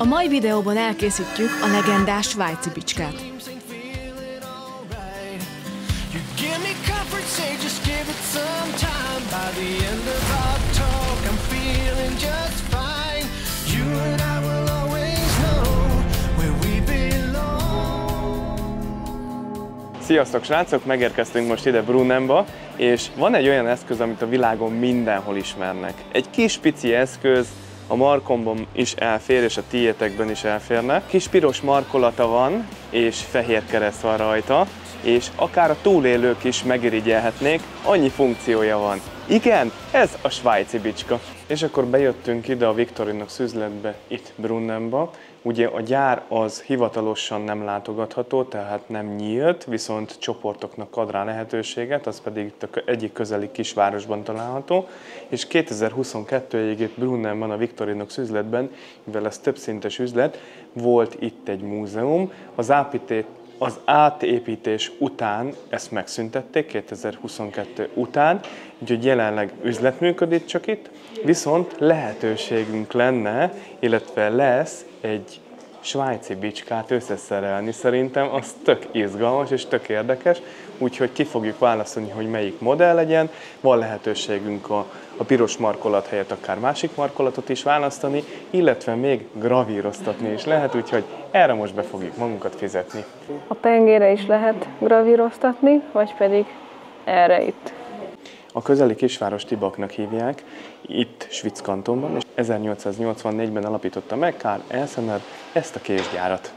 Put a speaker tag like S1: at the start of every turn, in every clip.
S1: A mai videóban elkészítjük a legendás svájci bicskát.
S2: Sziasztok srácok! Megérkeztünk most ide Brunnenba, és van egy olyan eszköz, amit a világon mindenhol ismernek. Egy kis pici eszköz, a markomban is elfér, és a tiétekben is elférne. Kis piros markolata van, és fehér kereszt van rajta, és akár a túlélők is megirigyelhetnék, annyi funkciója van. Igen, ez a svájci bicska. És akkor bejöttünk ide a Victorinox üzletbe, itt Brunnenba. Ugye a gyár az hivatalosan nem látogatható, tehát nem nyílt, viszont csoportoknak ad rá lehetőséget, az pedig itt egyik közeli kisvárosban található. És 2022-ig itt Brunnenban, a Victorinox üzletben, mivel ez többszintes üzlet, volt itt egy múzeum. Az átépítés után ezt megszüntették, 2022 után, úgyhogy jelenleg üzlet működik csak itt, viszont lehetőségünk lenne, illetve lesz egy svájci bicskát összeszerelni. Szerintem az tök izgalmas és tök érdekes, úgyhogy ki fogjuk választani, hogy melyik modell legyen. Van lehetőségünk a piros markolat helyett akár másik markolatot is választani, illetve még gravíroztatni is lehet, úgyhogy erre most be fogjuk magunkat fizetni.
S3: A pengére is lehet gravíroztatni, vagy pedig erre itt.
S2: A közeli kisváros Tibaknak hívják, itt Schwyz kantonban, és 1884-ben alapította meg Karl Elsener ezt a késgyárat.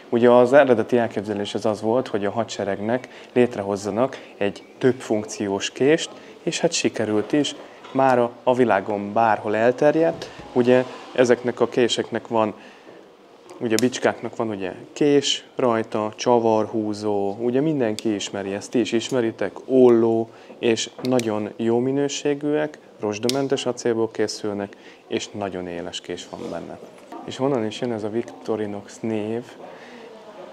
S2: Ugye az eredeti elképzelés az volt, hogy a hadseregnek létrehozzanak egy több funkciós kést, és hát sikerült is, mára a világon bárhol elterjedt. Ugye ezeknek a késeknek van, ugye a bicskáknak van ugye kés rajta, csavarhúzó, ugye mindenki ismeri ezt, ti is ismeritek, olló, és nagyon jó minőségűek, rozsdamentes acélból készülnek, és nagyon éles kés van benne. És honnan is jön ez a Victorinox név,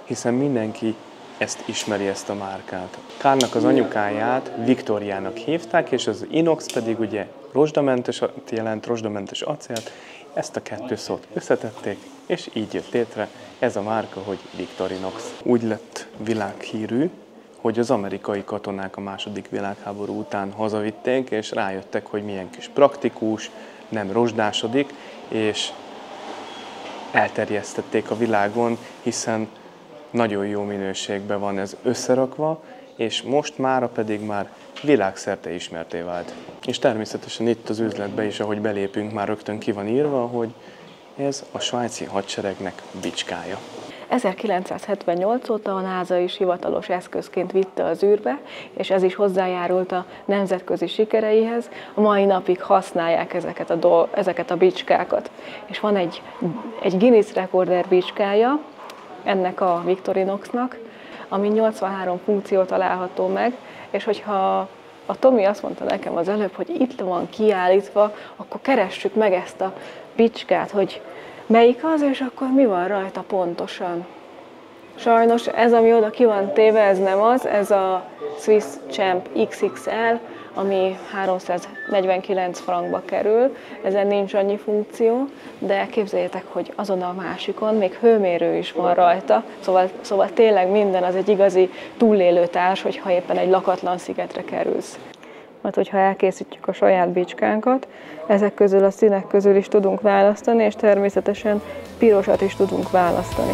S2: hiszen mindenki ezt ismeri, ezt a márkát. Karlnak az anyukáját Viktóriának hívták, és az inox pedig ugye rozsdamentes jelent, rozsdamentes acélt. Ezt a kettő szót összetették, és így jött létre ez a márka, hogy Victorinox. Úgy lett világhírű, hogy az amerikai katonák a II. Világháború után hazavitték, és rájöttek, hogy milyen kis praktikus, nem rozsdásodik, és elterjesztették a világon, hiszen nagyon jó minőségben van ez összerakva, és most mára pedig már világszerte ismerté vált. És természetesen itt az üzletben is, ahogy belépünk, már rögtön ki van írva, hogy ez a svájci hadseregnek bicskája.
S3: 1978 óta a NASA is hivatalos eszközként vitte az űrbe, és ez is hozzájárult a nemzetközi sikereihez. A mai napig használják ezeket a bicskákat. És van egy Guinness rekorder bicskája ennek a Victorinoxnak, ami 83 funkció található meg, és hogyha a Tomi azt mondta nekem az előbb, hogy itt van kiállítva, akkor keressük meg ezt a bicskát, hogy melyik az, és akkor mi van rajta pontosan. Sajnos ez, ami oda ki van téve, ez nem az, ez a Swiss Champ XXL, ami 349 frankba kerül, ezen nincs annyi funkció, de képzeljétek, hogy azon a másikon még hőmérő is van rajta, szóval tényleg minden az egy igazi túlélő társ, hogyha éppen egy lakatlan szigetre kerülsz. Mert hogyha elkészítjük a saját bicskánkat, ezek közül a színek közül is tudunk választani, és természetesen pirosat is tudunk választani.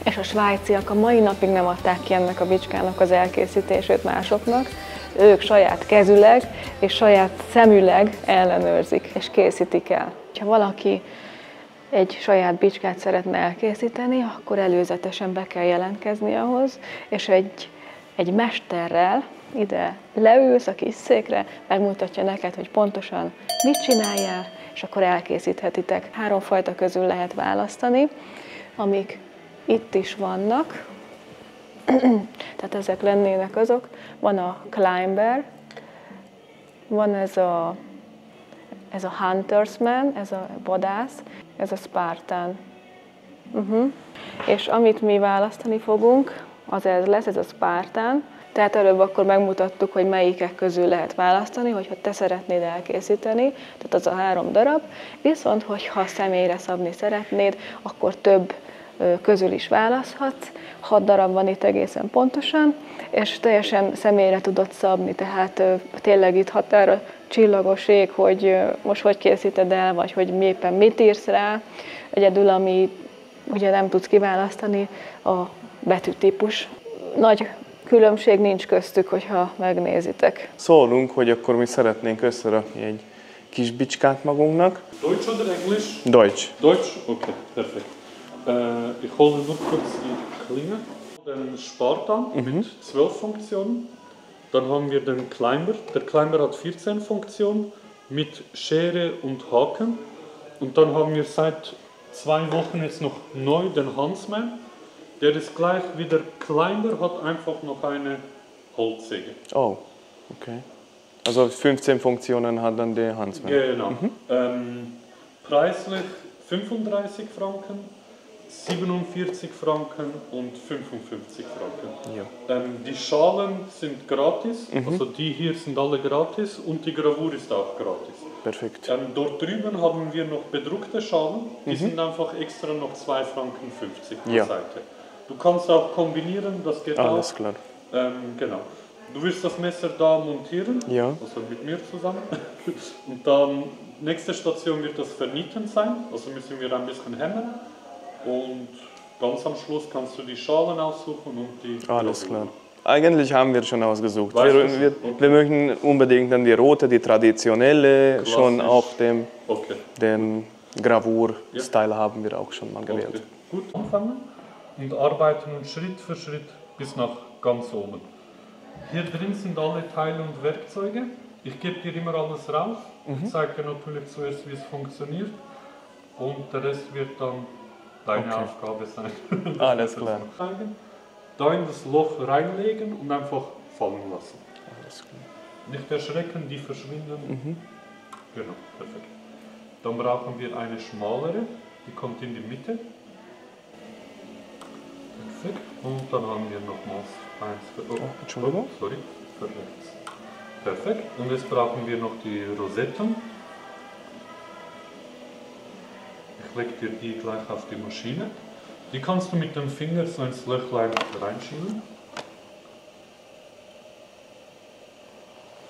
S3: És a svájciak a mai napig nem adták ki ennek a bicskának az elkészítését másoknak. Ők saját kezüleg és saját szemüleg ellenőrzik és készítik el. Ha valaki egy saját bicskát szeretne elkészíteni, akkor előzetesen be kell jelentkezni ahhoz, és egy mesterrel ide leülsz a kis székre, megmutatja neked, hogy pontosan mit csináljál, és akkor elkészíthetitek. 3 fajta közül lehet választani, amik itt is vannak, tehát ezek lennének azok. Van a Climber, van ez a Huntersman, ez a vadász, ez a Spartan. És amit mi választani fogunk, az ez lesz, ez a Spartan. Tehát előbb akkor megmutattuk, hogy melyikek közül lehet választani, hogyha te szeretnéd elkészíteni, tehát az a 3 darab, viszont hogyha személyre szabni szeretnéd, akkor több közül is választhatsz. 6 darab van itt egészen pontosan, és teljesen személyre tudod szabni, tehát tényleg itt határa csillagos ég, hogy most hogy készíted el, vagy hogy éppen mit írsz rá. Egyedül, ami ugye nem tudsz kiválasztani, a betűtípus. Nagy különbség nincs köztük, hogyha megnézitek.
S2: Szólunk, hogy akkor mi szeretnénk összerakni egy kis bicskát magunknak.
S4: Deutsch oder Englisch?
S2: Deutsch.
S4: Deutsch? Okay, perfekt. Ich hole nur kurz die Klinge. Den Spartan mit 12 Funktionen. Dann haben wir den Climber. Der Climber hat 14 Funktionen mit Schere und Haken. Und dann haben wir seit 2 Wochen jetzt noch neu den Huntsman. Der ist gleich wie der Climber, hat einfach noch eine Holzsäge.
S2: Oh, okay. Also 15 Funktionen hat dann der Huntsman.
S4: Genau. Preislich 35 Franken. 47 Franken und 55 Franken.
S2: Ja.
S4: Die Schalen sind gratis, also die hier sind alle gratis und die Gravur ist auch gratis.
S2: Perfekt.
S4: Dort drüben haben wir noch bedruckte Schalen, die sind einfach extra noch 2,50 Franken pro
S2: Ja.
S4: Seite. Du kannst auch kombinieren, das geht
S2: Alles
S4: auch.
S2: klar.
S4: Genau. Du wirst das Messer da montieren,
S2: Ja.
S4: also mit mir zusammen. Und dann, nächste Station wird das Vernieten sein, also müssen wir ein bisschen hämmern. Und ganz am Schluss kannst du die Schalen aussuchen und die...
S2: Alles klar. Eigentlich haben wir schon ausgesucht.
S4: Weißt
S2: Wir,
S4: du schon?
S2: wir,
S4: Okay.
S2: wir möchten unbedingt dann die rote, die traditionelle, schon auch
S4: Okay.
S2: den Gravur-Style haben wir auch schon mal gewählt.
S4: Okay. Gut anfangen und arbeiten und Schritt für Schritt bis nach ganz oben. Hier drin sind alle Teile und Werkzeuge. Ich gebe dir immer alles raus. Ich zeige dir natürlich zuerst, wie es funktioniert. Und der Rest wird dann deine Aufgabe sein.
S2: Alles klar.
S4: Da in das Loch reinlegen und einfach fallen lassen.
S2: Alles klar.
S4: Nicht erschrecken, die verschwinden. Genau, perfekt. Dann brauchen wir eine schmalere, die kommt in die Mitte. Perfekt. Und dann haben wir nochmals eins für...
S2: Entschuldigung.
S4: Sorry, für rechts. Perfekt. Und jetzt brauchen wir noch die Rosetten. Ich lege dir die gleich auf die Maschine. Die kannst du mit dem Finger so ins Löchlein reinschieben.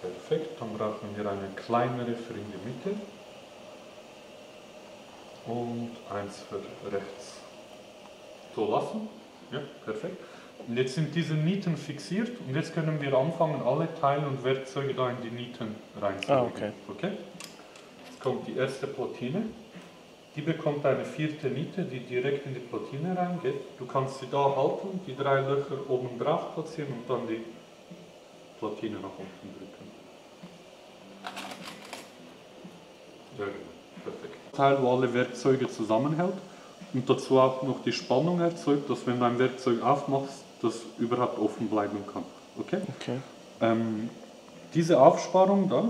S4: Perfekt, dann brauchen wir eine kleinere für in die Mitte. Und eins für rechts. So lassen. Ja, perfekt. Und jetzt sind diese Nieten fixiert und jetzt können wir anfangen, alle Teile und Werkzeuge da in die Nieten reinzulegen. Okay? Jetzt kommt die erste Platine. Die bekommt eine 4. Niete, die direkt in die Platine reingeht. Du kannst sie da halten, die 3 Löcher oben drauf platzieren und dann die Platine nach unten drücken. Ja, genau. Perfekt. Teil, wo alle Werkzeuge zusammenhält und dazu auch noch die Spannung erzeugt, dass wenn du ein Werkzeug aufmachst, das überhaupt offen bleiben kann. Okay?
S2: Okay.
S4: Diese Aufsparung da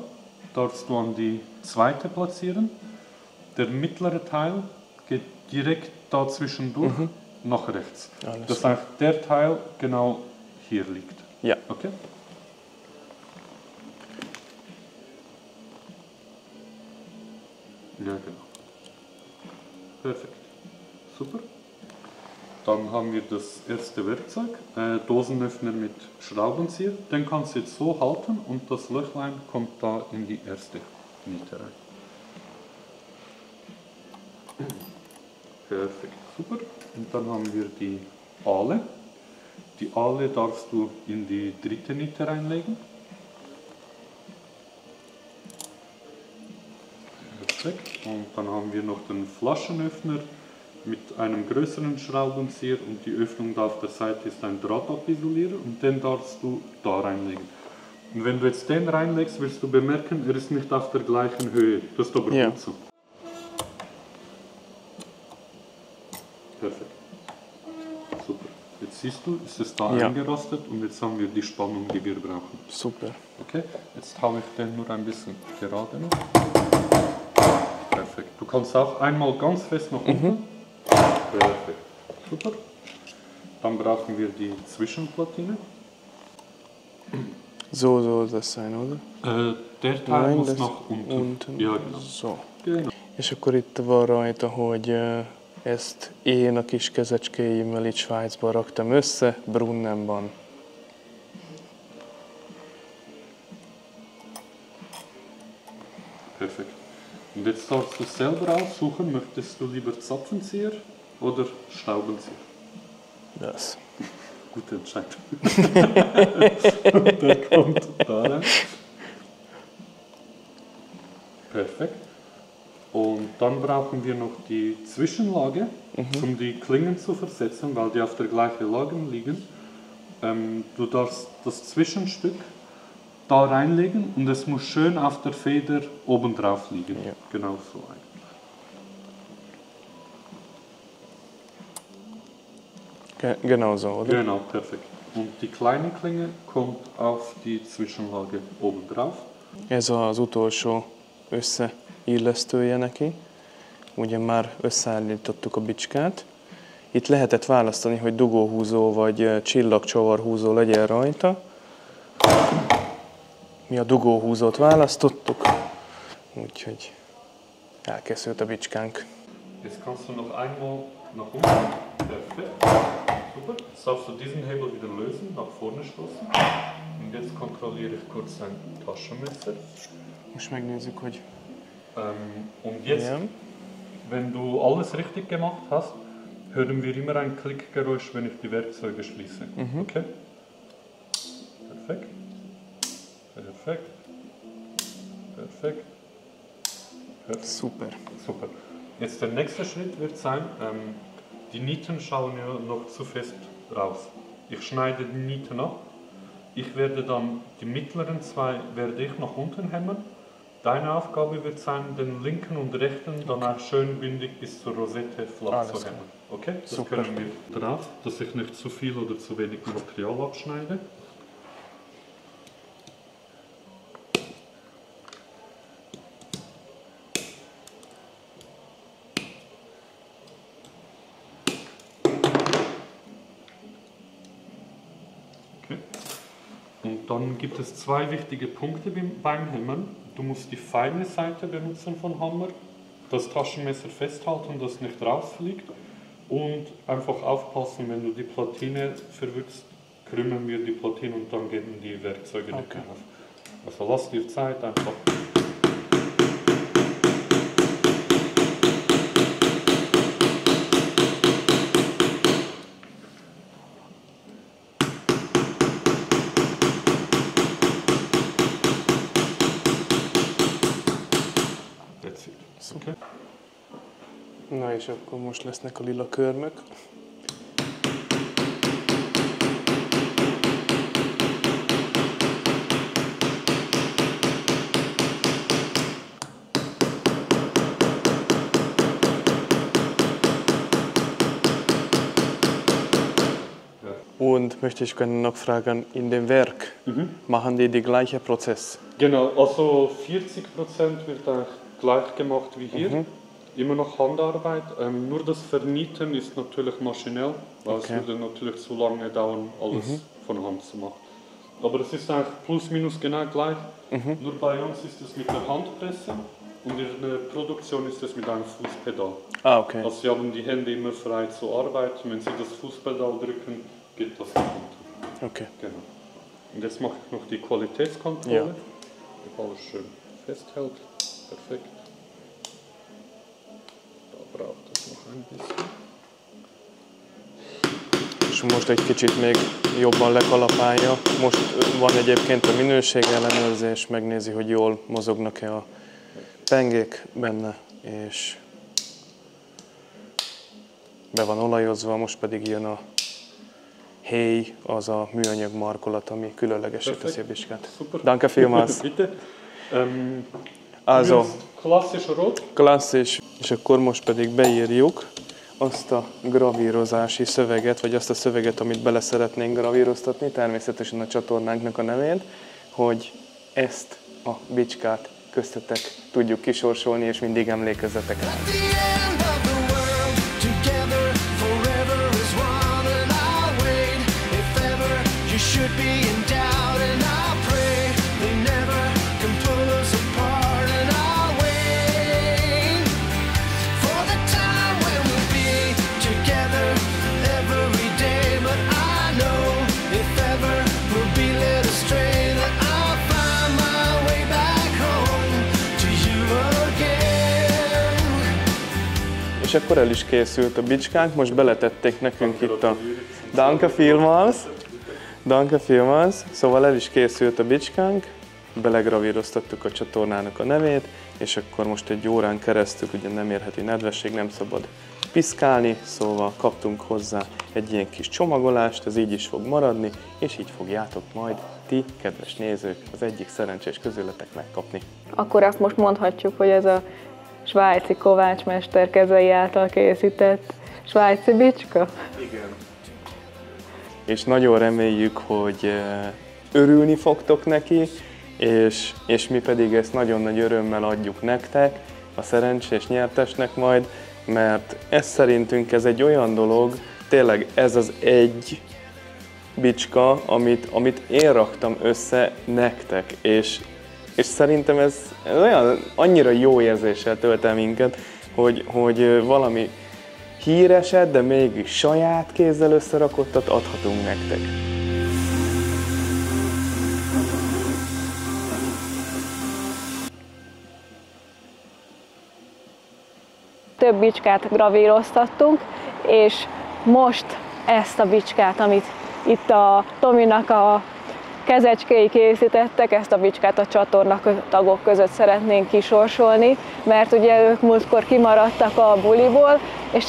S4: darfst du an die zweite platzieren. Der mittlere Teil geht direkt da zwischendurch nach rechts.
S2: Alles
S4: das heißt, der Teil genau hier liegt.
S2: Ja.
S4: Okay? Ja, genau. Perfekt. Super. Dann haben wir das erste Werkzeug, Dosenöffner mit Schraubenzieher. Den kannst du jetzt so halten und das Löchlein kommt da in die erste Niete rein. Perfekt, super. Und dann haben wir die Ahle. Die Ahle darfst du in die 3. Niete reinlegen. Perfekt. Und dann haben wir noch den Flaschenöffner mit einem größeren Schraubenzieher und die Öffnung da auf der Seite ist ein Drahtabisolierer und den darfst du da reinlegen. Und wenn du jetzt den reinlegst, wirst du bemerken, er ist nicht auf der gleichen Höhe. Das ist aber gut so. Perfekt. Super. Jetzt siehst du, ist es da eingerostet und jetzt haben wir die Spannung, die wir brauchen.
S2: Super.
S4: Okay, jetzt haue ich den nur ein bisschen gerade noch. Perfekt. Du kannst auch einmal ganz fest nach unten. Perfekt. Super. Dann brauchen wir die Zwischenplatine.
S2: So soll das sein, oder?
S4: Der Teil muss
S2: das
S4: nach unten. Ja, genau.
S2: So.
S4: Genau.
S2: És akkor itt van rajta, hogy ezt én a kis kezecskéimmel itt Svájcban raktam össze, Brunnenban.
S4: Perfekt. Und jetzt darfst du selber aussuchen, möchtest du lieber Zapfenzieher oder Schraubenzieher?
S2: Das.
S4: Gute Entscheidung. Der kommt da rein. Perfekt. Und dann brauchen wir noch die Zwischenlage, um die Klingen zu versetzen, weil die auf der gleichen Lage liegen. Du darfst das Zwischenstück da reinlegen und es muss schön auf der Feder oben drauf liegen.
S2: Ja.
S4: Genau so eigentlich.
S2: Genau so, oder?
S4: Genau, perfekt. Und die kleine Klinge kommt auf die Zwischenlage oben drauf.
S2: Ez az utolsó összeillesztője neki. Ugye már összeállítottuk a bicskát. Itt lehetett választani, hogy dugóhúzó vagy csillagcsavarhúzó legyen rajta. Mi a dugóhúzót választottuk, úgyhogy elkészült a bicskánk.
S4: Jetzt kannst du noch einmal nach unten. Perfekt. Super. Jetzt darfst du diesen Hebel wieder lösen, nach vorne stoßen. Und jetzt kontrolliere ich kurz dein Taschenmesser.
S2: Most megnézzük, hogy
S4: Und jetzt,
S2: igen.
S4: wenn du alles richtig gemacht hast, hören wir immer ein Klickgeräusch, wenn ich die Werkzeuge schließe. Okay? Perfekt. Perfekt. Perfekt. Perfekt.
S2: Szuper.
S4: Super. Jetzt der nächste Schritt wird sein, die Nieten schauen ja noch zu fest raus. Ich schneide die Nieten ab. Ich werde dann die mittleren zwei werde ich nach unten hämmern. Deine Aufgabe wird sein, den linken und rechten dann auch schön bündig bis zur Rosette flach
S2: Alles
S4: zu
S2: klar.
S4: hämmern. Okay? Das
S2: Super.
S4: können wir drauf, dass ich nicht zu viel oder zu wenig Material abschneide. Und dann gibt es zwei wichtige Punkte beim Hämmern. Du musst die feine Seite benutzen von Hammer, das Taschenmesser festhalten, dass nicht rausfliegt und einfach aufpassen, wenn du die Platine verwirkst, krümmen wir die Platine und dann gehen die Werkzeuge nicht mehr auf. Also lass dir Zeit einfach. Okay.
S2: Na és akkor most lesznek a lila körmök. Und möchte ich gerne noch fragen, in dem Werk machen die gleiche Prozess?
S4: Genau, also 40% wird eigentlich gleich gemacht wie hier. Immer noch Handarbeit. Nur das Vernieten ist natürlich maschinell, weil es würde natürlich zu lange dauern, alles von Hand zu machen. Aber es ist eigentlich plus minus genau gleich. Nur bei uns ist es mit der Handpresse und in der Produktion ist es mit einem Fußpedal.
S2: Ah, okay.
S4: Also Sie haben die Hände immer frei zu arbeiten. Wenn Sie das Fußpedal drücken, geht das nach unten.
S2: Okay.
S4: Genau. Und jetzt mache ich noch die Qualitätskontrolle.
S2: Ja.
S4: Ob alles schön festhält. Perfekt. Da braucht es noch ein bisschen.
S2: És most egy kicsit még jobban lekalapálja. Most van egyébként a minőségellenőrzés, megnézi, hogy jól mozognak-e a pengék benne, és be van olajozva, most pedig jön a héj, az a műanyag markolat, ami különlegesé teszi a bicskát.
S4: Super.
S2: Danke vielmals.
S4: Bitte.
S2: Also,
S4: Klassisch rot.
S2: klasszis, és akkor most pedig beírjuk azt a gravírozási szöveget, vagy azt a szöveget, amit bele szeretnénk gravíroztatni, természetesen a csatornánknak a nevét, hogy ezt a bicskát köztetek tudjuk kisorsolni, és mindig emlékezzetek rá.
S5: At the end of the world, together forever is one, and I'll wait if ever you should be in doubt, and
S2: És akkor el is készült a bicskánk, most beletették nekünk itt a Danke vielmals. Danke vielmals. Szóval el is készült a bicskánk, belegravíroztattuk a csatornának a nevét, és akkor most egy órán keresztül ugye nem érheti nedvesség, nem szabad piszkálni, szóval kaptunk hozzá egy ilyen kis csomagolást, ez így is fog maradni, és így fogjátok majd ti, kedves nézők, az egyik szerencsés közületek megkapni.
S3: Akkor azt most mondhatjuk, hogy ez a svájci kovácsmester kezei által készített svájci bicska?
S2: Igen. És nagyon reméljük, hogy örülni fogtok neki, és mi pedig ezt nagyon nagy örömmel adjuk nektek, a szerencsés nyertesnek majd, mert ez szerintünk ez egy olyan dolog, tényleg ez az egy bicska, amit én raktam össze nektek, és szerintem ez olyan annyira jó érzéssel tölt el minket, hogy valami híreset, de mégis saját kézzel összerakottat adhatunk nektek.
S3: Több bicskát gravíroztattunk, és most ezt a bicskát, amit itt a Tominak a kezecskéi készítettek, ezt a bicskát a csatorna tagok között szeretnénk kisorsolni, mert ugye ők múltkor kimaradtak a buliból, és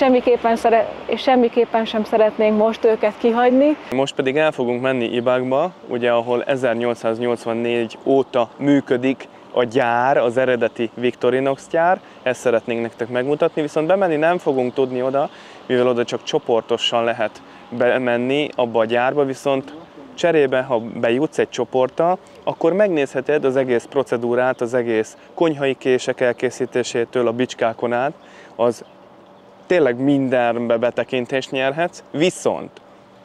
S3: semmiképpen sem szeretnénk most őket kihagyni.
S2: Most pedig el fogunk menni Ibákba, ugye, ahol 1884 óta működik a gyár, az eredeti Victorinox gyár, ezt szeretnénk nektek megmutatni, viszont bemenni nem fogunk tudni oda, mivel oda csak csoportosan lehet bemenni abba a gyárba, viszont cserébe, ha bejutsz egy csoporttal, akkor megnézheted az egész procedúrát, az egész konyhai kések elkészítésétől a bicskákon át, az tényleg mindenbe betekintést nyerhetsz, viszont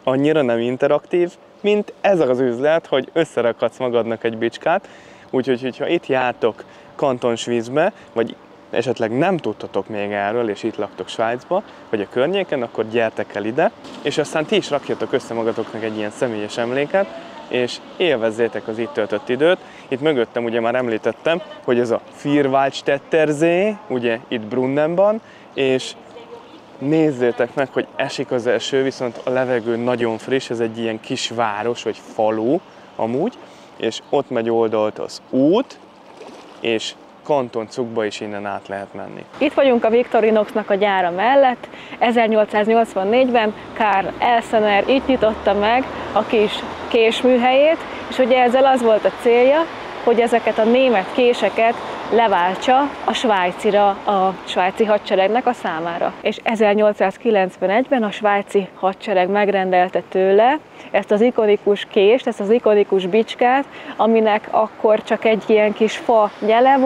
S2: annyira nem interaktív, mint ez az üzlet, hogy összerakhatsz magadnak egy bicskát, úgyhogy ha itt jártok Kantonsvízbe, vagy esetleg nem tudtatok még erről, és itt laktok Svájcba, vagy a környéken, akkor gyertek el ide, és aztán ti is rakjatok össze magatoknak egy ilyen személyes emléket, és élvezzétek az itt töltött időt. Itt mögöttem ugye már említettem, hogy ez a Vierwaldstätter See, ugye itt Brunnenban, és nézzétek meg, hogy esik az eső, viszont a levegő nagyon friss, ez egy ilyen kis város, vagy falu amúgy, és ott megy oldalt az út, és Kantoncukba is innen át lehet menni.
S3: Itt vagyunk a Victorinoxnak a gyára mellett. 1884-ben Karl Elsener itt nyitotta meg a kis késműhelyét, és ugye ezzel az volt a célja, hogy ezeket a német késeket leváltsa a svájcira, a svájci hadseregnek a számára. És 1891-ben a svájci hadsereg megrendelte tőle ezt az ikonikus kést, ezt az ikonikus bicskát, aminek akkor csak egy ilyen kis fa gyele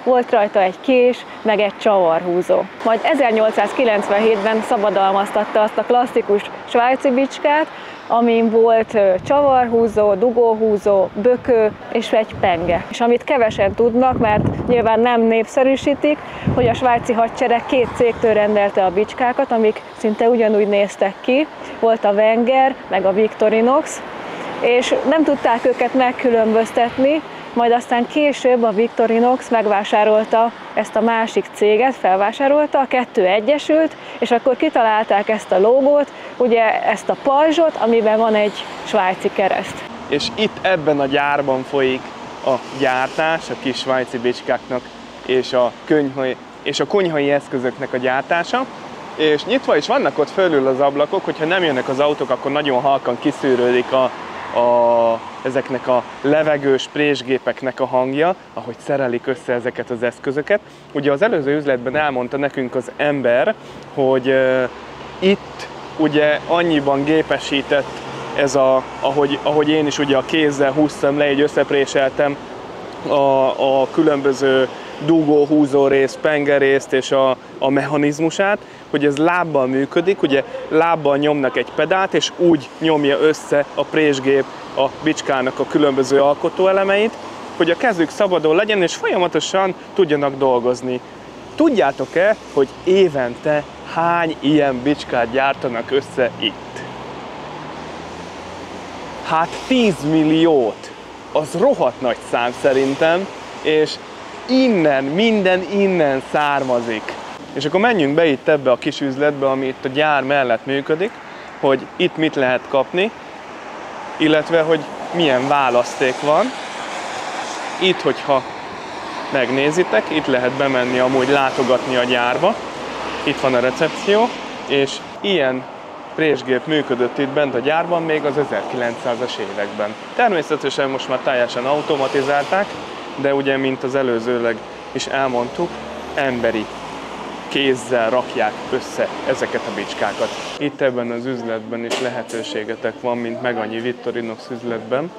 S3: volt rajta egy kés, meg egy csavarhúzó. Majd 1897-ben szabadalmaztatta azt a klasszikus svájci bicskát, amin volt csavarhúzó, dugóhúzó, bökő és egy penge. És amit kevesen tudnak, mert nyilván nem népszerűsítik, hogy a svájci hadsereg két cégtől rendelte a bicskákat, amik szinte ugyanúgy néztek ki. Volt a Wenger, meg a Victorinox, és nem tudták őket megkülönböztetni, majd aztán később a Victorinox megvásárolta ezt a másik céget, felvásárolta, a kettő egyesült, és akkor kitalálták ezt a logót, ugye ezt a pajzsot, amiben van egy svájci kereszt.
S2: És itt ebben a gyárban folyik a gyártás, a kis svájci bicskáknak és a konyhai eszközöknek a gyártása, és nyitva is vannak ott fölül az ablakok, hogyha nem jönnek az autók, akkor nagyon halkan kiszűrődik ezeknek a levegős présgépeknek a hangja, ahogy szerelik össze ezeket az eszközöket. Ugye az előző üzletben elmondta nekünk az ember, hogy itt ugye annyiban gépesített ez ahogy én is ugye a kézzel húztam le, így összepréseltem a különböző dugó, húzó részt, pengerészt és a mechanizmusát, hogy ez lábbal működik, ugye lábbal nyomnak egy pedált, és úgy nyomja össze a présgép a bicskának a különböző alkotóelemeit, hogy a kezük szabadon legyen, és folyamatosan tudjanak dolgozni. Tudjátok-e, hogy évente hány ilyen bicskát gyártanak össze itt? Hát 10 milliót! Az rohadt nagy szám szerintem, és minden innen származik. És akkor menjünk be itt ebbe a kis üzletbe, ami itt a gyár mellett működik, hogy itt mit lehet kapni, illetve hogy milyen választék van. Itt, hogyha megnézitek, itt lehet bemenni amúgy látogatni a gyárba. Itt van a recepció, és ilyen présgép működött itt bent a gyárban még az 1900-as években. Természetesen most már teljesen automatizálták, de ugye, mint az előzőleg is elmondtuk, emberi kézzel rakják össze ezeket a bicskákat. Itt ebben az üzletben is lehetőségetek van, mint meg annyi Victorinox üzletben,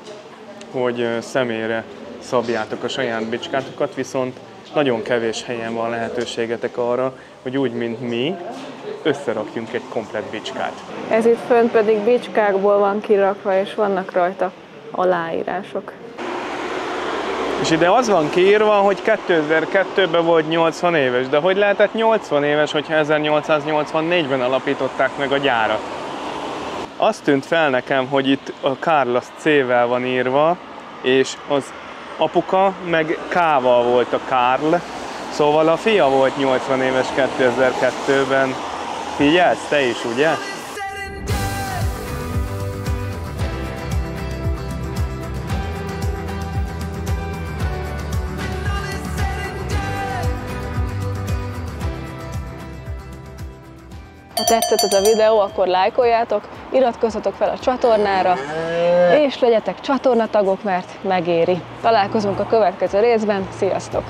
S2: hogy személyre szabjátok a saját bicskátokat, viszont nagyon kevés helyen van lehetőségetek arra, hogy úgy, mint mi, összerakjunk egy komplett bicskát.
S3: Ez itt fönt pedig bicskákból van kirakva, és vannak rajta aláírások.
S2: És ide az van kiírva, hogy 2002-ben volt 80 éves, de hogy lehetett 80 éves, hogyha 1884-ben alapították meg a gyárat? Azt tűnt fel nekem, hogy itt a Carlos C-vel van írva, és az apuka meg K-val volt a Karl, szóval a fia volt 80 éves 2002-ben. Figyelsz, te is, ugye?
S3: Ha tetszett ez a videó, akkor lájkoljátok, iratkozzatok fel a csatornára, és legyetek csatornatagok, mert megéri. Találkozunk a következő részben, sziasztok!